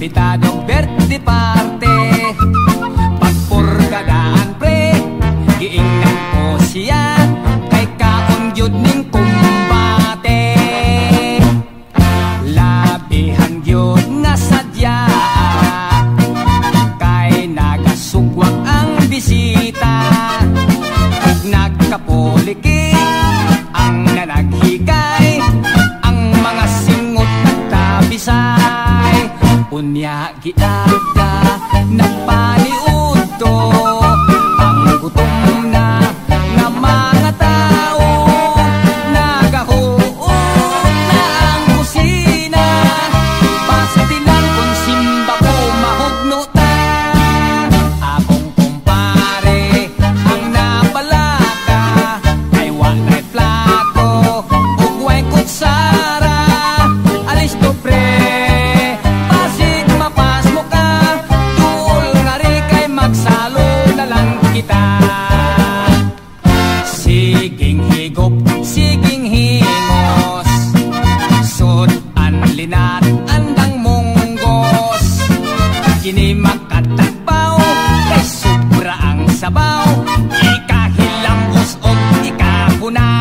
Pitadong birthday party, pagpurgadaan pre, giingnan ko siya, kay kaon yun ning kumbate. Labihan yun nga sadya, kay nagasugwag ang bisita. Ug nagkapoliki ang nanaghigay, ang mga singot nagtabisay. Unya giaga nagpaniud to ang gutom na nga mga tao. Nagahuot na ang kusina, pastilan kung simba ko mahugno ta. Akong kumpare ang napalaka, ay walay plato ug way kutsara. Alis to pre, siging higop, siging hingos, sud anlinat andang munggos. Kini makatagbaw, kay sobra ang sabaw, ikahilambos o ikahunaw.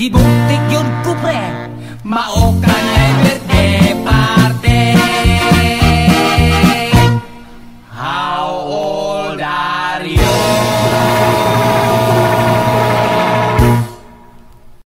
Gibuktik yun ko pre, mao